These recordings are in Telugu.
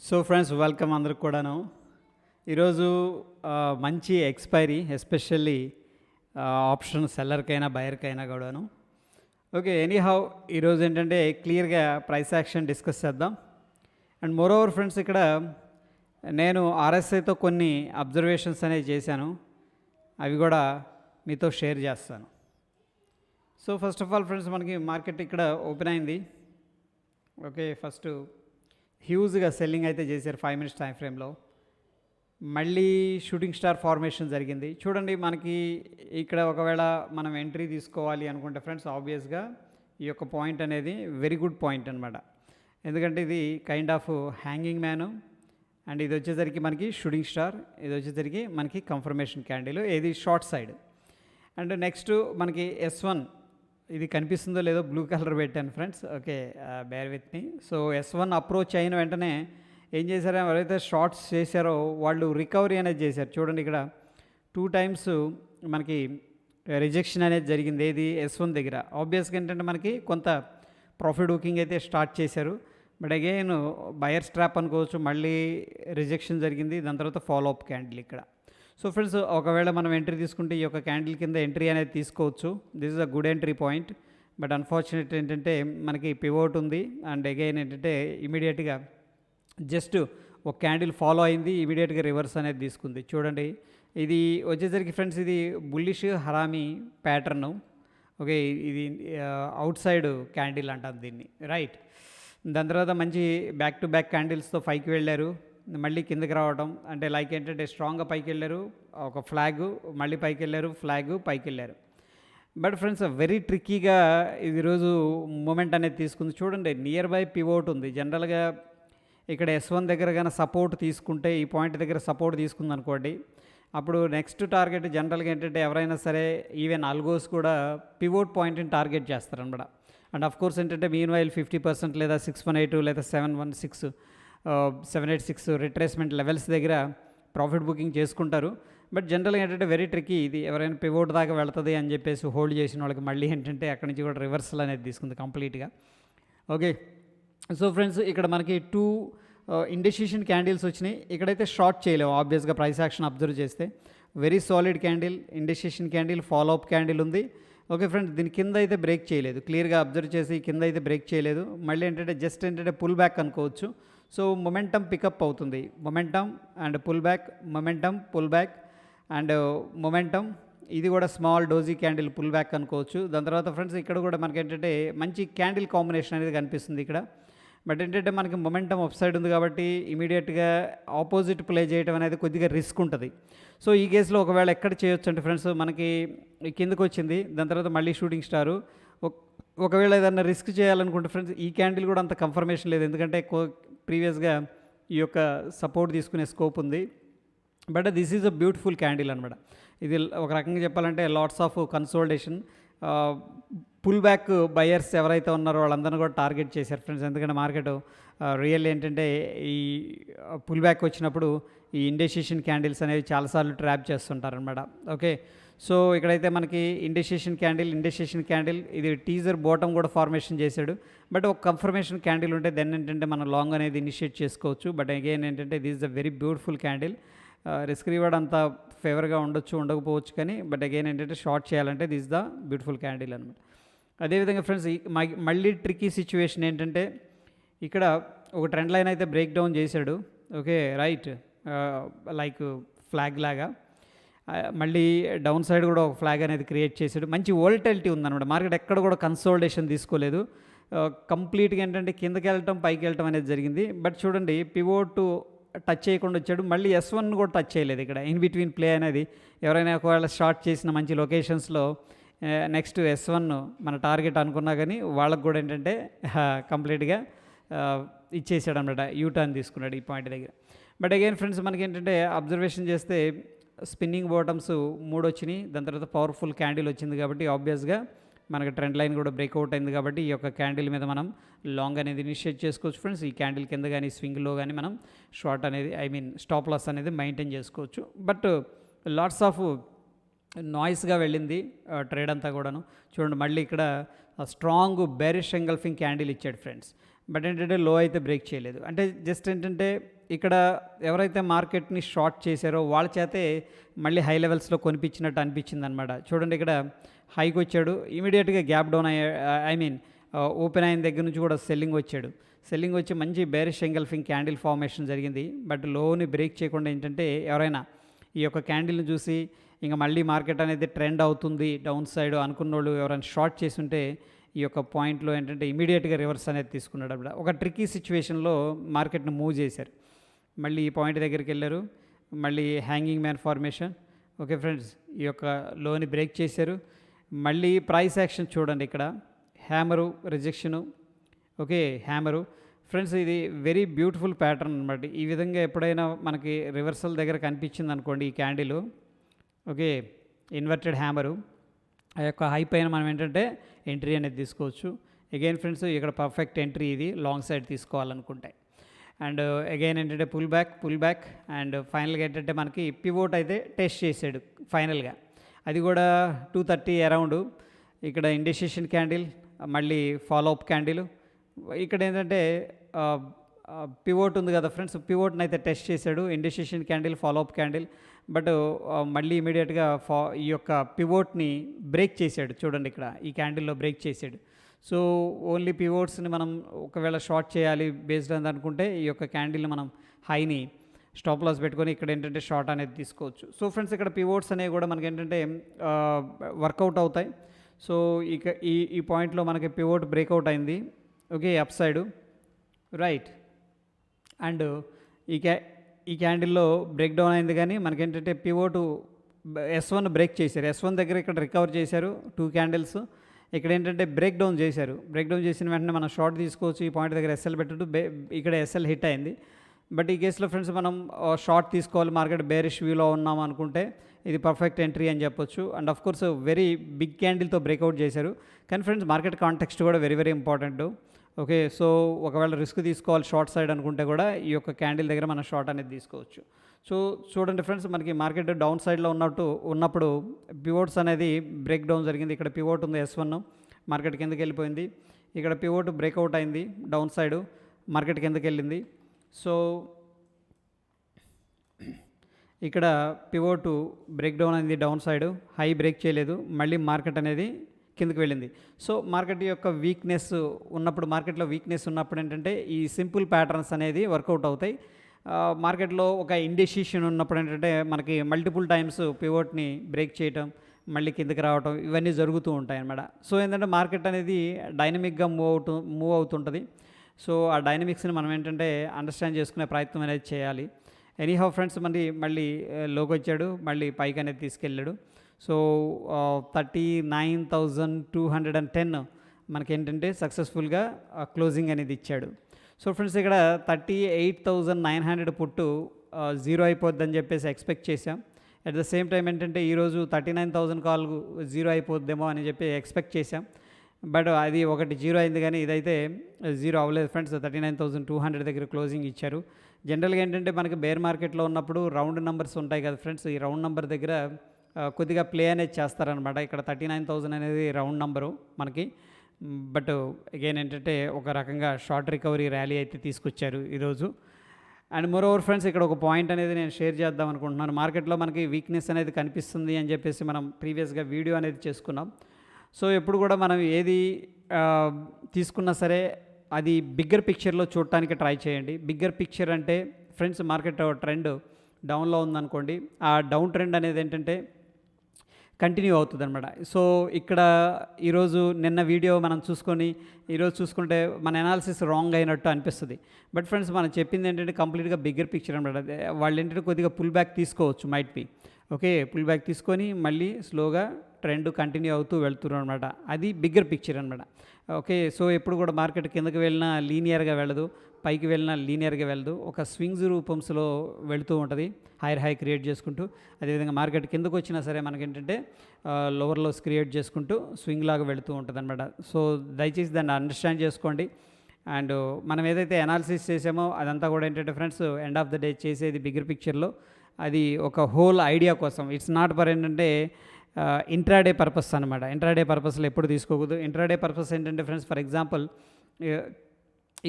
సో ఫ్రెండ్స్ వెల్కమ్ అందరికి కూడాను. ఈరోజు మంచి ఎక్స్పైరీ ఎస్పెషల్లీ ఆప్షన్ సెల్లర్కైనా బయర్కైనా కూడాను. ఓకే, ఎనీహౌ ఈరోజు ఏంటంటే క్లియర్గా ప్రైస్ యాక్షన్ డిస్కస్ చేద్దాం. అండ్ మోరోవర్ ఫ్రెండ్స్, ఇక్కడ నేను ఆర్ఎస్ఐతో కొన్ని అబ్జర్వేషన్స్ అనేవి చేశాను, అవి కూడా మీతో షేర్ చేస్తాను. So first of all friends, మనకి మార్కెట్ ఇక్కడ ఓపెన్ అయింది. ఓకే, ఫస్ట్ హ్యూజ్గా సెల్లింగ్ అయితే చేశారు 5 minutes టైం ఫ్రేమ్లో. మళ్ళీ షూటింగ్ స్టార్ ఫార్మేషన్ జరిగింది. చూడండి, మనకి ఇక్కడ ఒకవేళ మనం ఎంట్రీ తీసుకోవాలి అనుకుంటే ఫ్రెండ్స్, ఆబ్వియస్గా ఈ యొక్క పాయింట్ అనేది వెరీ గుడ్ పాయింట్ అనమాట. ఎందుకంటే ఇది kind of hanging man, and ఇది వచ్చేసరికి మనకి షూటింగ్ స్టార్, ఇది వచ్చేసరికి మనకి కన్ఫర్మేషన్ క్యాండిల్, ఇది షార్ట్ సైడ్. అండ్ నెక్స్ట్ మనకి S1, ఇది కనిపిస్తుందో లేదో బ్లూ కలర్ పెట్టాను friends. Okay, bear with me. So S1 approach అయిన వెంటనే ఏం చేశారో, ఎవరైతే షార్ట్స్ చేశారో వాళ్ళు రికవరీ అనేది చేశారు. చూడండి, ఇక్కడ 2 times మనకి రిజెక్షన్ అనేది జరిగింది. ఏది S1 దగ్గర. ఆబ్వియస్గా ఏంటంటే మనకి కొంత ప్రాఫిట్ బుకింగ్ అయితే స్టార్ట్ చేశారు, బట్ అగైన్ బయర్స్ ట్రాప్ అనుకోవచ్చు. మళ్ళీ రిజెక్షన్ జరిగింది, దాని తర్వాత ఫాలో అప్ క్యాండిల్ ఇక్కడ. సో ఫ్రెండ్స్, ఒకవేళ మనం ఎంట్రీ తీసుకుంటే ఈ యొక్క క్యాండిల్ కింద ఎంట్రీ అనేది తీసుకోవచ్చు. This is a good entry point. But unfortunate ఏంటంటే మనకి పివోట్ ఉంది, అండ్ అగైన్ ఏంటంటే ఇమీడియట్గా జస్ట్ ఒక క్యాండిల్ ఫాలో అయింది, ఇమీడియట్గా రివర్స్ అనేది తీసుకుంది. చూడండి, ఇది వచ్చేసరికి ఫ్రెండ్స్, ఇది బుల్లిష్ హరామీ ప్యాటర్ను. ఓకే, ఇది అవుట్ సైడ్ క్యాండిల్ అంటారు దీన్ని, రైట్. దాని తర్వాత మంచి బ్యాక్ టు బ్యాక్ క్యాండిల్స్తో పైకి వెళ్ళారు, మళ్ళీ కిందకి రావడం. అంటే లైక్ ఏంటంటే స్ట్రాంగ్గా పైకి వెళ్ళారు, ఒక ఫ్లాగ్, మళ్ళీ పైకి వెళ్ళారు, ఫ్లాగ్, పైకి వెళ్ళారు. బట్ ఫ్రెండ్స్, వెరీ ట్రిక్కీగా ఇది రోజు మూమెంట్ అనేది తీసుకుంది. చూడండి, నియర్ బై పివోట్ ఉంది. జనరల్గా ఇక్కడ S1 దగ్గర కానీ సపోర్ట్ తీసుకుంటే, ఈ పాయింట్ దగ్గర సపోర్ట్ తీసుకుంది అనుకోండి, అప్పుడు నెక్స్ట్ టార్గెట్ జనరల్గా ఏంటంటే ఎవరైనా సరే, ఈవెన్ ఆల్గోస్ కూడా పివోట్ పాయింట్ని టార్గెట్ చేస్తారనమాట. అండ్ ఆఫ్ కోర్స్ ఏంటంటే మీన్ వైల్ 50% లేదా 618 లేదా 786 రిట్రేస్మెంట్ లెవెల్స్ దగ్గర ప్రాఫిట్ బుకింగ్ చేసుకుంటారు. బట్ జనరల్గా ఏంటంటే వెరీ ట్రిక్కీ ఇది. ఎవరైనా పివోట్ దాకా వెళ్తుంది అని చెప్పేసి హోల్డ్ చేసిన వాళ్ళకి మళ్ళీ ఏంటంటే అక్కడి నుంచి కూడా రివర్సల్ అనేది తీసుకుంది కంప్లీట్గా. ఓకే, సో ఫ్రెండ్స్, ఇక్కడ మనకి 2 ఇండెసిషన్ క్యాండిల్స్ వచ్చినాయి. ఇక్కడైతే షార్ట్ చేయలేము ఆబ్వియస్గా ప్రైస్ యాక్షన్ అబ్జర్వ్ చేస్తే. Very solid candle, indecision candle, follow up candle ఉంది. ఓకే ఫ్రెండ్స్, దీని కింద అయితే బ్రేక్ చేయలేదు. క్లియర్గా అబ్జర్వ్ చేసి కింద అయితే బ్రేక్ చేయలేదు. మళ్ళీ ఏంటంటే జస్ట్ ఏంటంటే పుల్ బ్యాక్ అనుకోవచ్చు. సో మొమెంటమ్ పికప్ అవుతుంది. Momentum and pull back, momentum, pull back and momentum. ఇది కూడా small doji candle pull back అనుకోవచ్చు. దాని తర్వాత ఫ్రెండ్స్, ఇక్కడ కూడా మనకి ఏంటంటే మంచి క్యాండిల్ కాంబినేషన్ అనేది కనిపిస్తుంది ఇక్కడ. బట్ ఏంటంటే మనకి మొమెంటమ్ అప్ సైడ్ ఉంది కాబట్టి ఇమీడియట్గా ఆపోజిట్ ప్లే చేయడం అనేది కొద్దిగా రిస్క్ ఉంటుంది. సో ఈ కేసులో ఒకవేళ ఎక్కడ చేయొచ్చు అంటే ఫ్రెండ్స్, మనకి కిందకు వచ్చింది, దాని తర్వాత మళ్ళీ షూటింగ్ స్టారు. ఒకవేళ ఏదన్నా రిస్క్ చేయాలనుకుంటే ఫ్రెండ్స్, ఈ క్యాండిల్ కూడా అంత కన్ఫర్మేషన్ లేదు, ఎందుకంటే ప్రీవియస్గా ఈ యొక్క సపోర్ట్ తీసుకునే స్కోప్ ఉంది. But this is a beautiful candle అనమాట. ఇది ఒక రకంగా చెప్పాలంటే lots of consolidation. Pull back buyers ఎవరైతే ఉన్నారో వాళ్ళందరినీ కూడా టార్గెట్ చేశారు ఫ్రెండ్స్. ఎందుకంటే మార్కెట్ రియల్ ఏంటంటే ఈ పుల్ బ్యాక్ వచ్చినప్పుడు ఈ ఇండెసిషన్ క్యాండిల్స్ అనేవి చాలాసార్లు ట్రాప్ చేస్తుంటారు అనమాట. ఓకే, సో ఇక్కడైతే మనకి ఇండెసిషన్ క్యాండిల్ ఇది టీజర్ బాటమ్ కూడా ఫార్మేషన్ చేశాడు. బట్ ఒక కన్ఫర్మేషన్ క్యాండిల్ ఉంటే దెన్ ఏంటంటే మనం లాంగ్ అనేది ఇనిషియేట్ చేసుకోవచ్చు. బట్ అగైన్ ఏంటంటే this is a very beautiful candle. Risk reward అంత ఫేవర్గా ఉండకపోవచ్చు, కానీ బట్ అగైన్ ఏంటంటే షార్ట్ చేయాలంటే దిస్ ద బ్యూటిఫుల్ క్యాండిల్ అనమాట. అదేవిధంగా ఫ్రెండ్స్, మళ్ళీ ట్రిక్కీ సిచ్యువేషన్ ఏంటంటే ఇక్కడ ఒక ట్రెండ్ లైన్ అయితే బ్రేక్ డౌన్ చేశాడు. ఓకే, రైట్, లైక్ ఫ్లాగ్ లాగా. మళ్ళీ డౌన్ సైడ్ కూడా ఒక ఫ్లాగ్ అనేది క్రియేట్ చేశాడు. మంచి వోల్టాలిటీ ఉందన్నమాట. మార్కెట్ ఎక్కడ కూడా కన్సోలిడేషన్ తీసుకోలేదు. కంప్లీట్గా ఏంటంటే కిందకి వెళ్ళటం, పైకి వెళ్ళటం అనేది జరిగింది. బట్ చూడండి, పివోట్ టచ్ చేయకుండా వచ్చాడు. మళ్ళీ S1 కూడా టచ్ చేయలేదు. ఇక్కడ ఇన్ బిట్వీన్ ప్లే అనేది ఎవరైనా ఒకవేళ స్టార్ట్ చేసిన మంచి లొకేషన్స్లో నెక్స్ట్ S1 మన టార్గెట్ అనుకున్నా కానీ వాళ్ళకు కూడా ఏంటంటే కంప్లీట్గా ఇచ్చేసాడు అనమాట. యూటర్న్ తీసుకున్నాడు ఈ పాయింట్ దగ్గర. బట్ అగైన్ ఫ్రెండ్స్, మనకి ఏంటంటే అబ్జర్వేషన్ చేస్తే స్పిన్నింగ్ బాటమ్స్ 3 వచ్చినాయి, దాని తర్వాత పవర్ఫుల్ క్యాండిల్ వచ్చింది కాబట్టి ఆబ్వియస్గా మనకి ట్రెండ్ లైన్ కూడా బ్రేక్అవుట్ అయింది కాబట్టి ఈ యొక్క క్యాండిల్ మీద మనం లాంగ్ అనేది ఇనిషియేట్ చేసుకోవచ్చు ఫ్రెండ్స్. ఈ క్యాండిల్ కింద కానీ స్వింగ్లో కానీ మనం షార్ట్ అనేది స్టాప్ లాస్ అనేది మెయింటైన్ చేసుకోవచ్చు. బట్ లాట్స్ ఆఫ్ నాయిస్గా వెళ్ళింది ట్రేడ్ అంతా కూడాను. చూడండి, మళ్ళీ ఇక్కడ స్ట్రాంగ్ బేరిష్ ఎంగల్ఫింగ్ క్యాండిల్ ఇచ్చాడు ఫ్రెండ్స్. బట్ ఏంటంటే లో అయితే బ్రేక్ చేయలేదు. అంటే జస్ట్ ఏంటంటే ఇక్కడ ఎవరైతే మార్కెట్ని షార్ట్ చేశారో వాళ్ళ చేతే మళ్ళీ హై లెవెల్స్లో కొనిపించినట్టు అనిపించింది అనమాట. చూడండి ఇక్కడ హైకి వచ్చాడు, ఇమీడియట్గా గ్యాప్ డౌన్ ఓపెన్ అయిన దగ్గర నుంచి కూడా సెల్లింగ్ వచ్చి మంచి బేరిష్ ఎంగల్ఫింగ్ క్యాండిల్ ఫార్మేషన్ జరిగింది. బట్ లోని బ్రేక్ చేయకుండా ఏంటంటే ఎవరైనా ఈ యొక్క క్యాండిల్ని చూసి ఇంకా మళ్ళీ మార్కెట్ అనేది ట్రెండ్ అవుతుంది డౌన్ సైడ్ అనుకున్న వాళ్ళు ఎవరైనా షార్ట్ చేసి ఉంటే ఈ యొక్క పాయింట్లో ఏంటంటే ఇమీడియట్గా రివర్స్ అనేది తీసుకున్నాడు. అప్పుడు ఒక ట్రిక్కీ సిచ్యువేషన్లో మార్కెట్ని మూవ్ చేశారు. మళ్ళీ ఈ పాయింట్ దగ్గరికి వెళ్ళారు, మళ్ళీ hanging man formation. Okay friends, ఈ యొక్క లోని బ్రేక్ చేశారు. మళ్ళీ ప్రైస్ యాక్షన్ చూడండి, ఇక్కడ హ్యామరు రిజెక్షను. ఓకే, హ్యామరు ఫ్రెండ్స్, ఇది వెరీ బ్యూటిఫుల్ ప్యాటర్న్ అనమాట. ఈ విధంగా ఎప్పుడైనా మనకి రివర్సల్ దగ్గర కనిపించింది అనుకోండి ఈ క్యాండిల్, ఓకే, ఇన్వర్టెడ్ హ్యామరు, ఆ యొక్క హై పైన మనం ఏంటంటే ఎంట్రీ అనేది తీసుకోవచ్చు. అగైన్ ఫ్రెండ్స్, ఇక్కడ పర్ఫెక్ట్ ఎంట్రీ ఇది లాంగ్ సైడ్ తీసుకోవాలనుకుంటే. అండ్ అగైన్ ఏంటంటే పుల్ బ్యాక్ అండ్ ఫైనల్గా ఏంటంటే మనకి పివోట్ అయితే టెస్ట్ చేసాడు ఫైనల్గా, అది కూడా 230 అరౌండ్. ఇక్కడ ఇండిసిషన్ క్యాండిల్, మళ్ళీ ఫాలో అప్ క్యాండిల్. ఇక్కడ ఏంటంటే పివోట్ ఉంది కదా ఫ్రెండ్స్, పివోట్ని అయితే టెస్ట్ చేశాడు, indecision candle, follow up candle. But మళ్ళీ ఇమీడియట్గా ఈ యొక్క పివోట్ని బ్రేక్ చేశాడు. చూడండి ఇక్కడ ఈ క్యాండిల్లో బ్రేక్ చేశాడు. సో ఓన్లీ పివోట్స్ని మనం ఒకవేళ షార్ట్ చేయాలి బేస్డ్ అని అనుకుంటే ఈ యొక్క క్యాండిల్ని మనం హైని స్టాప్ లాస్ పెట్టుకొని ఇక్కడ ఏంటంటే షార్ట్ అనేది తీసుకోవచ్చు. సో ఫ్రెండ్స్, ఇక్కడ పివోట్స్ అనేవి కూడా మనకి ఏంటంటే వర్కౌట్ అవుతాయి. సో ఇక ఈ పాయింట్లో మనకి పివోట్ బ్రేక్అవుట్ అయింది, okay, up side, right. And ఈ క్యాండిల్లో బ్రేక్ డౌన్ అయింది, కానీ మనకేంటంటే పివోటు S1 బ్రేక్ చేశారు. S1 దగ్గర ఇక్కడ రికవర్ చేశారు 2 క్యాండిల్స్. ఇక్కడ ఏంటంటే బ్రేక్ డౌన్ చేసిన వెంటనే మనం షార్ట్ తీసుకోవచ్చు. ఈ పాయింట్ దగ్గర SL పెట్టు, ఇక్కడ SL హిట్ అయింది. బట్ ఈ కేసులో ఫ్రెండ్స్ మనం షార్ట్ తీసుకోవాలి, మార్కెట్ బేరిష్ వ్యూలో ఉన్నాం అనుకుంటే ఇది పర్ఫెక్ట్ ఎంట్రీ అని చెప్పొచ్చు. And of course very big క్యాండిల్తో బ్రేక్అవుట్ చేశారు. కానీ ఫ్రెండ్స్, మార్కెట్ కాంటెక్స్ట్ కూడా very very important. Okay, so ఒకవేళ రిస్క్ తీసుకోవాలి షార్ట్ సైడ్ అనుకుంటే కూడా ఈ యొక్క క్యాండిల్ దగ్గర మనం షార్ట్ అనేది తీసుకోవచ్చు. సో చూడండి ఫ్రెండ్స్, మనకి మార్కెట్ డౌన్ సైడ్లో ఉన్నప్పుడు పివోట్స్ అనేది బ్రేక్ డౌన్ జరిగింది. ఇక్కడ పివోట్ ఉంది S1, మార్కెట్ కిందకి వెళ్ళిపోయింది. ఇక్కడ పివోట్ బ్రేక్అవుట్ అయింది డౌన్ సైడ్, మార్కెట్ కిందకి వెళ్ళింది. సో ఇక్కడ పివోట్ బ్రేక్ డౌన్ అయింది డౌన్ సైడ్, హై బ్రేక్ చేయలేదు, మళ్ళీ మార్కెట్ అనేది కిందకి వెళ్ళింది. సో మార్కెట్ యొక్క మార్కెట్లో వీక్నెస్ ఉన్నప్పుడు ఏంటంటే ఈ సింపుల్ ప్యాటర్న్స్ అనేది వర్కౌట్ అవుతాయి. మార్కెట్లో ఒక ఇండెసిషన్ ఉన్నప్పుడు ఏంటంటే మనకి మల్టిపుల్ టైమ్స్ పివోట్ని బ్రేక్ చేయటం, మళ్ళీ కిందకి రావటం, ఇవన్నీ జరుగుతూ ఉంటాయి అన్నమాట. సో ఏంటంటే మార్కెట్ అనేది డైనమిక్గా మూవ్ అవుతుంటుంది. సో ఆ డైనమిక్స్ని మనం ఏంటంటే అండర్స్టాండ్ చేసుకునే ప్రయత్నం అనేది చేయాలి. ఎనీహౌ ఫ్రెండ్స్, మళ్ళీ లోకి వచ్చాడు, మళ్ళీ పైకి అనేది తీసుకెళ్ళాడు. సో 39,210 మనకేంటంటే సక్సెస్ఫుల్గా క్లోజింగ్ అనేది ఇచ్చాడు. సో ఫ్రెండ్స్, ఇక్కడ 38,900 పుట్టు జీరో అయిపోద్దని చెప్పేసి ఎక్స్పెక్ట్ చేసాం. అట్ ద సేమ్ టైం ఏంటంటే ఈరోజు 39,000 కాల్ జీరో అయిపోద్దేమో అని చెప్పి ఎక్స్పెక్ట్ చేసాం. బట్ అది ఒకటి జీరో అయింది, కానీ ఇదైతే జీరో అవ్వలేదు ఫ్రెండ్స్. 39,200 దగ్గర క్లోజింగ్ ఇచ్చారు. జనరల్గా ఏంటంటే మనకి బేర్ మార్కెట్లో ఉన్నప్పుడు రౌండ్ నెంబర్స్ ఉంటాయి కదా ఫ్రెండ్స్, ఈ రౌండ్ నెంబర్ దగ్గర కొద్దిగా ప్లే అనేది చేస్తారనమాట. ఇక్కడ 39,000 అనేది రౌండ్ నెంబరు మనకి. బట్ అగైన్ ఏంటంటే ఒక రకంగా షార్ట్ రికవరీ ర్యాలీ అయితే తీసుకొచ్చారు ఈరోజు. అండ్ మోర్ ఓవర్ ఫ్రెండ్స్, ఇక్కడ ఒక పాయింట్ అనేది నేను షేర్ చేద్దాం అనుకుంటున్నాను. మార్కెట్లో మనకి వీక్నెస్ అనేది కనిపిస్తుంది అని చెప్పేసి మనం ప్రీవియస్గా వీడియో అనేది చేసుకున్నాం. సో ఎప్పుడు కూడా మనం ఏది తీసుకున్నా సరే అది బిగ్గర్ పిక్చర్లో చూడటానికి ట్రై చేయండి. బిగ్గర్ పిక్చర్ అంటే ఫ్రెండ్స్, మార్కెట్ ట్రెండ్ డౌన్లో ఉందనుకోండి, ఆ డౌన్ ట్రెండ్ అనేది ఏంటంటే కంటిన్యూ అవుతుంది అనమాట. సో ఇక్కడ ఈరోజు నిన్న వీడియో మనం చూసుకొని ఈరోజు చూసుకుంటే మన అనాలిసిస్ రాంగ్ అయినట్టు అనిపిస్తుంది. బట్ ఫ్రెండ్స్, మనం చెప్పింది ఏంటంటే కంప్లీట్గా బిగ్గర్ పిక్చర్ అనమాట. వాళ్ళు ఏంటంటే కొద్దిగా పుల్ బ్యాక్ తీసుకోవచ్చు, might be okay, pull back తీసుకొని మళ్ళీ స్లోగా ట్రెండ్ కంటిన్యూ అవుతూ వెళ్తున్నారు అనమాట. అది బిగ్గర్ పిక్చర్ అనమాట. ఓకే, సో ఎప్పుడు కూడా మార్కెట్ కిందకి వెళ్ళినా లీనియర్గా వెళ్ళదు, పైకి వెళ్ళినా లీనియర్గా వెళ్ళదు, ఒక స్వింగ్స్ రూపంలో వెళుతూ ఉంటుంది, హైర్ హై క్రియేట్ చేసుకుంటూ. అదేవిధంగా మార్కెట్ కిందకు వచ్చినా సరే మనకేంటంటే లోవర్ లోస్ క్రియేట్ చేసుకుంటూ స్వింగ్ లాగా వెళుతూ ఉంటుంది అనమాట. సో దయచేసి దాన్ని అండర్స్టాండ్ చేసుకోండి. అండ్ మనం ఏదైతే అనాలిసిస్ చేసామో అదంతా కూడా ఏంటంటే friends, end of the day చేసేది బిగ్గర్ పిక్చర్లో అది ఒక హోల్ ఐడియా కోసం. ఇట్స్ నాట్ ఫర్ ఏంటంటే ఇంట్రాడే పర్పస్ అనమాట. ఇంట్రాడే పర్పస్లో ఎప్పుడు తీసుకోకూడదు. ఇంట్రాడే పర్పస్ ఏంటంటే ఫ్రెండ్స్, ఫర్ ఎగ్జాంపుల్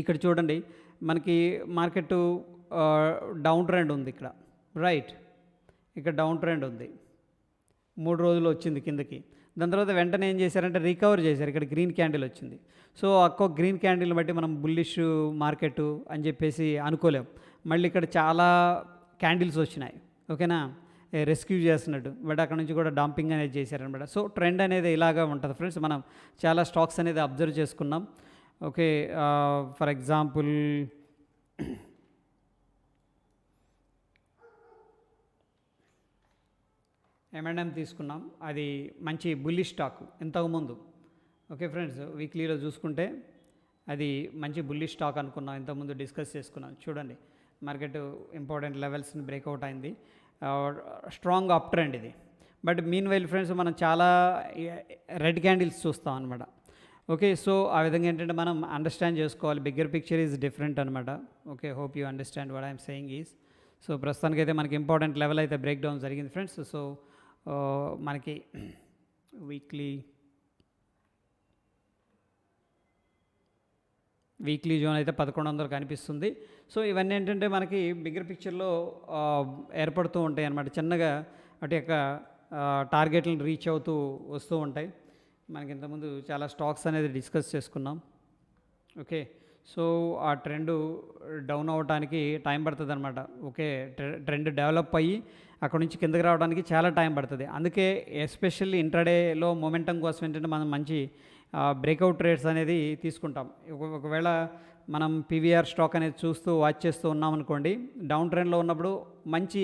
ఇక్కడ చూడండి, మనకి మార్కెట్ డౌన్ ట్రెండ్ ఉంది ఇక్కడ, రైట్, ఇక్కడ డౌన్ ట్రెండ్ ఉంది, 3 రోజులు వచ్చింది కిందకి. దాని తర్వాత వెంటనే ఏం చేశారంటే రికవర్ చేశారు, ఇక్కడ గ్రీన్ క్యాండిల్ వచ్చింది. సో ఒక్కో గ్రీన్ క్యాండిల్ బట్టి మనం బుల్లిష్ మార్కెట్ అని చెప్పేసి అనుకోలేం. మళ్ళీ ఇక్కడ చాలా క్యాండిల్స్ వచ్చినాయి, ఓకేనా, రెస్క్యూ చేస్తున్నట్టు, బట్ అక్కడ నుంచి కూడా డంపింగ్ అనేది చేశారనమాట. సో ట్రెండ్ అనేది ఇలాగా ఉంటుంది ఫ్రెండ్స్. మనం చాలా స్టాక్స్ అనేది అబ్జర్వ్ చేసుకున్నాం. ఓకే, ఫర్ ఎగ్జాంపుల్ M&M తీసుకున్నాం, అది మంచి బుల్లిష్ స్టాక్ ఇంతకుముందు. ఓకే ఫ్రెండ్స్, వీక్లీలో చూసుకుంటే అది మంచి బుల్లిష్ స్టాక్ అనుకున్నాం, ఇంతకుముందు డిస్కస్ చేసుకున్నాం. చూడండి, మార్కెట్ ఇంపార్టెంట్ లెవెల్స్ని బ్రేక్అవుట్ అయింది, స్ట్రాంగ్ అప్ ట్రెండ్ ఇది. బట్ మీన్ వైల్ ఫ్రెండ్స్, మనం చాలా రెడ్ క్యాండిల్స్ చూస్తాం అనమాట. ఓకే, సో ఆ విధంగా ఏంటంటే మనం అండర్స్టాండ్ చేసుకోవాలి, బిగ్గర్ పిక్చర్ ఈజ్ డిఫరెంట్ అనమాట. Okay, hope you understand what I'm saying is. So ప్రస్తుతానికైతే మనకి ఇంపార్టెంట్ లెవెల్ అయితే బ్రేక్ డౌన్ జరిగింది ఫ్రెండ్స్. సో మనకి వీక్లీ జోన్ అయితే 1100 కనిపిస్తుంది. సో ఇవన్నీ ఏంటంటే మనకి బిగ్గర్ పిక్చర్లో ఏర్పడుతూ ఉంటాయి అన్నమాట. చిన్నగా అటు యొక్క టార్గెట్లను రీచ్ అవుతూ వస్తూ ఉంటాయి. మనకి ఇంతకుముందు చాలా స్టాక్స్ అనేది డిస్కస్ చేసుకున్నాం. ఓకే, సో ఆ ట్రెండ్ డౌన్ అవ్వడానికి టైం పడుతుంది అనమాట. ఓకే, ట్రెండ్ డెవలప్ అయ్యి అక్కడ నుంచి కిందకి రావడానికి చాలా టైం పడుతుంది. అందుకే ఎస్పెషల్లీ ఇంట్రాడేలో మొమెంటం కోసం ఏంటంటే మనం మంచి బ్రేక్అవుట్ ట్రేడ్స్ అనేది తీసుకుంటాం. ఒకవేళ మనం పీవీఆర్ స్టాక్ అనేది చూస్తూ వాచ్ చేస్తూ ఉన్నాం అనుకోండి, డౌన్ ట్రెండ్లో ఉన్నప్పుడు మంచి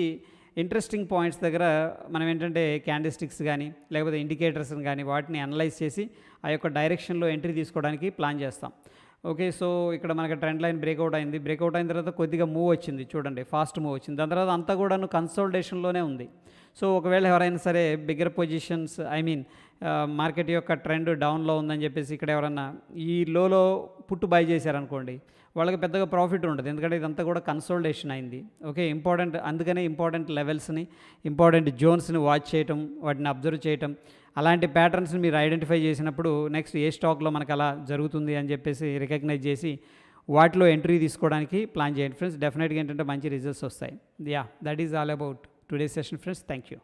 ఇంట్రెస్టింగ్ పాయింట్స్ దగ్గర మనం ఏంటంటే క్యాండిల్స్టిక్స్ కానీ లేకపోతే ఇండికేటర్స్ని కానీ వాటిని అనలైజ్ చేసి ఆ యొక్క డైరెక్షన్లో ఎంట్రీ తీసుకోవడానికి ప్లాన్ చేస్తాం. ఓకే, సో ఇక్కడ మనకి ట్రెండ్ లైన్ బ్రేక్అవుట్ అయింది. బ్రేక్అవుట్ అయిన తర్వాత కొద్దిగా మూవ్ వచ్చింది, చూడండి, ఫాస్ట్ మూవ్ వచ్చింది. దాని తర్వాత అంతా కూడాను కన్సోలిడేషన్లోనే ఉంది. సో ఒకవేళ ఎవరైనా సరే bigger positions, I mean market యొక్క ట్రెండ్ డౌన్లో ఉందని చెప్పేసి ఇక్కడ ఎవరన్నా ఈ లోలో పుట్టు బై చేశారనుకోండి, వాళ్ళకి పెద్దగా ప్రాఫిట్ ఉండదు, ఎందుకంటే ఇదంతా కూడా కన్సోలిడేషన్ అయింది. ఓకే, అందుకనే ఇంపార్టెంట్ లెవెల్స్ని, ఇంపార్టెంట్ జోన్స్ని వాచ్ చేయటం, వాటిని అబ్జర్వ్ చేయటం, అలాంటి ప్యాటర్న్స్ని మీరు ఐడెంటిఫై చేసినప్పుడు నెక్స్ట్ ఏ స్టాక్లో మనకు అలా జరుగుతుంది అని చెప్పేసి రికగ్నైజ్ చేసి వాటిలో ఎంట్రీ తీసుకోవడానికి ప్లాన్ చేయండి ఫ్రెండ్స్. డెఫినెట్గా ఏంటంటే మంచి రిజల్ట్స్ వస్తాయి. Yeah, that is all about today session friends. Thank you.